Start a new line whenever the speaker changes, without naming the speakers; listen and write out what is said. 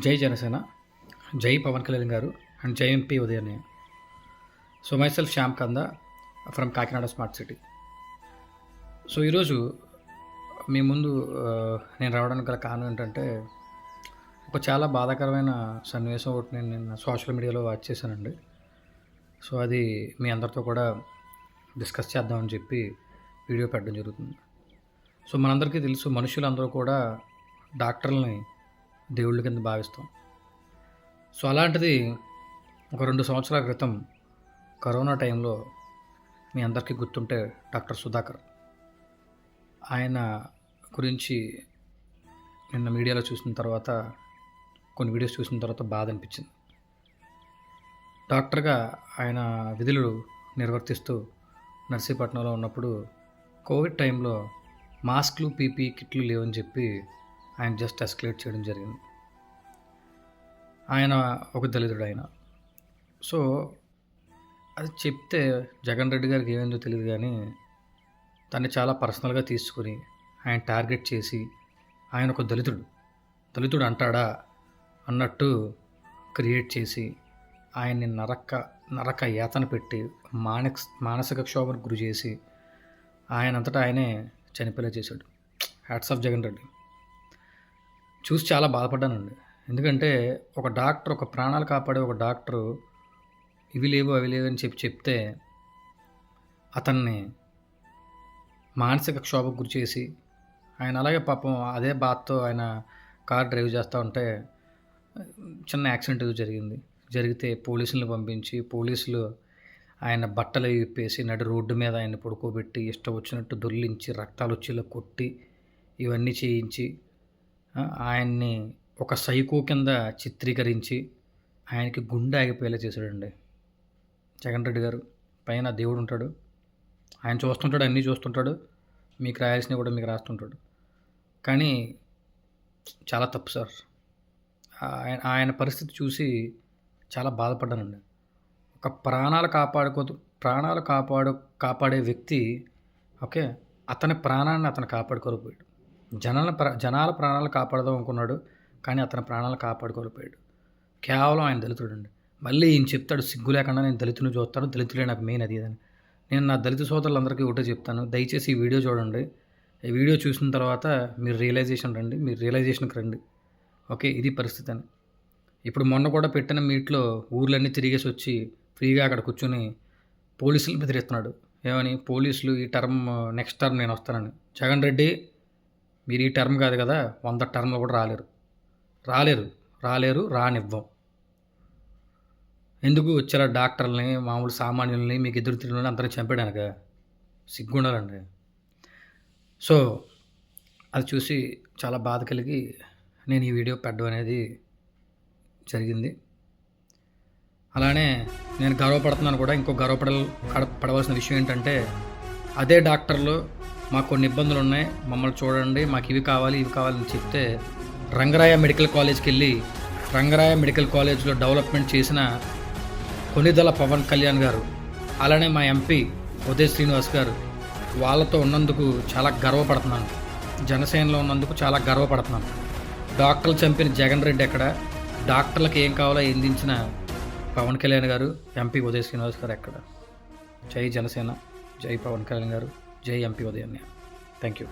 జై జనసేన, జై Pawan Kalyan garu and Jai MP ఉదయన్నయ్య. So myself Shyam Kanda from Kakinada smart city. So ఈరోజు మీ ముందు నేను రావడానికి గల కారణం ఏంటంటే, ఒక చాలా బాధాకరమైన సన్నివేశం ఒకటి నేను నిన్న సోషల్ మీడియాలో వాచ్ చేశానండి. సో అది మీ అందరితో కూడా డిస్కస్ చేద్దామని చెప్పి వీడియో పెట్టడం జరుగుతుంది. సో మనందరికీ తెలుసు, మనుషులందరూ కూడా డాక్టర్లని దేవుళ్ళ కింద భావిస్తాం. సో అలాంటిది ఒక 2 సంవత్సరాల క్రితం కరోనా టైంలో మీ అందరికీ గుర్తుంటే డాక్టర్ సుధాకర్, ఆయన గురించి నిన్న మీడియాలో చూసిన తర్వాత, కొన్ని వీడియోస్ చూసిన తర్వాత బాధ అనిపించింది. డాక్టర్గా ఆయన విధులు నిర్వర్తిస్తూ నర్సీపట్నంలో ఉన్నప్పుడు కోవిడ్ టైంలో మాస్క్లు, పీపీఈ కిట్లు లేవని చెప్పి ఆయన జస్ట్ ఎస్కలేట్ చేయడం జరిగింది. ఆయన ఒక దళితుడు ఆయన. సో అది చెప్తే జగన్ రెడ్డి గారికి ఏమైందో తెలియదు, కానీ దాన్ని చాలా పర్సనల్గా తీసుకుని ఆయన టార్గెట్ చేసి, ఆయన ఒక దళితుడు అంటాడా అన్నట్టు క్రియేట్ చేసి ఆయన్ని నరక యాతన పెట్టి మానసిక క్షోభకు గురి చేసి ఆయనంతటా ఆయనే చనిపోయేలా చేశాడు. Hats off Jagan Reddy. చూసి చాలా బాధపడ్డానండి. ఎందుకంటే ఒక డాక్టర్, ఒక ప్రాణాలు కాపాడే ఒక డాక్టరు ఇవి లేవు అవి లేవు అని చెప్తే అతన్ని మానసిక క్షోభకు గురి చేసి, ఆయన అలాగే పాపం అదే బాధతో ఆయన కార్ డ్రైవ్ చేస్తూ ఉంటే చిన్న యాక్సిడెంట్ జరిగితే పోలీసులను పంపించి, పోలీసులు ఆయన బట్టలు విప్పేసి నడి రోడ్డు మీద ఆయన పడుకోబెట్టి ఇష్టం వచ్చినట్టు దొర్లించి రక్తాలు వచ్చేలా కొట్టి ఇవన్నీ చేయించి ఆయన్ని ఒక సైకో కింద చిత్రీకరించి ఆయనకి గుండె ఆగిపోయేలా చేశాడండి జగన్ రెడ్డి గారు. పైన దేవుడు ఉంటాడు, ఆయన చూస్తుంటాడు, అన్నీ చూస్తుంటాడు, మీకు రాయాల్సినవి కూడా మీకు రాస్తుంటాడు. కానీ చాలా తప్పు సార్. ఆయన పరిస్థితి చూసి చాలా బాధపడ్డానండి. ఒక ప్రాణాలు కాపాడే వ్యక్తి, ఓకే, అతని ప్రాణాన్ని అతను కాపాడుకోలేకపోయాడు. జనాల ప్రాణాలు కాపాడదాం అనుకున్నాడు, కానీ అతని ప్రాణాలు కాపాడుకోలేకపోయాడు. కేవలం ఆయన దళితుడు అండి. మళ్ళీ ఈయన చెప్తాడు సిగ్గు లేకుండా, నేను దళితుని చూస్తాను, దళితులే నాకు మెయిన్ అది అని. నేను నా దళిత సోదరులందరికీ ఒకటే చెప్తాను, దయచేసి ఈ వీడియో చూడండి. ఈ వీడియో చూసిన తర్వాత మీరు రియలైజేషన్కి రండి. ఓకే, ఇది పరిస్థితి అని. ఇప్పుడు మొన్న కూడా పెట్టిన మీట్లో ఊర్లన్నీ తిరిగేసి వచ్చి ఫ్రీగా అక్కడ కూర్చొని పోలీసులు బెదిరిస్తున్నాడు. ఏమని? పోలీసులు ఈ టర్మ్ నెక్స్ట్ టర్మ్ నేను వస్తానని. జగన్ రెడ్డి, మీరు ఈ టర్మ్ కాదు కదా, 100 టర్మ్లు కూడా రాలేరు, రానివ్వం. ఎందుకు వచ్చారా డాక్టర్లని, మామూలు సామాన్యుల్ని, మీకు ఎదురు తిరిగిన అందరినీ చంపేయడానిక? సిగ్గుండాలండి. సో అది చూసి చాలా బాధ కలిగి నేను ఈ వీడియో పెట్టడం అనేది జరిగింది. అలానే నేను గర్వపడుతున్నాను కూడా. ఇంకో పడవలసిన విషయం ఏంటంటే, అదే డాక్టర్లు మాకు కొన్ని ఇబ్బందులు ఉన్నాయి, మమ్మల్ని చూడండి, మాకు ఇవి కావాలని చెప్తే రంగరాయ మెడికల్ కాలేజ్కి వెళ్ళి రంగరాయ మెడికల్ కాలేజ్లో డెవలప్మెంట్ చేసిన కొనిదెల పవన్ కళ్యాణ్ గారు, అలానే మా ఎంపీ ఉదయ్ శ్రీనివాస్ గారు, వాళ్ళతో ఉన్నందుకు చాలా గర్వపడుతున్నాను. జనసేనలో ఉన్నందుకు చాలా గర్వపడుతున్నాను. డాక్టర్లు చంపిన జగన్ రెడ్డి ఎక్కడ? డాక్టర్లకు ఏం కావాలో అందించిన పవన్ కళ్యాణ్ గారు, ఎంపీ ఉదయ్ శ్రీనివాస్ గారు ఎక్కడ? జై జనసేన, జై పవన్ కళ్యాణ్ గారు, జై ఎంపీ ఉదయన్నయ్య. Thank you.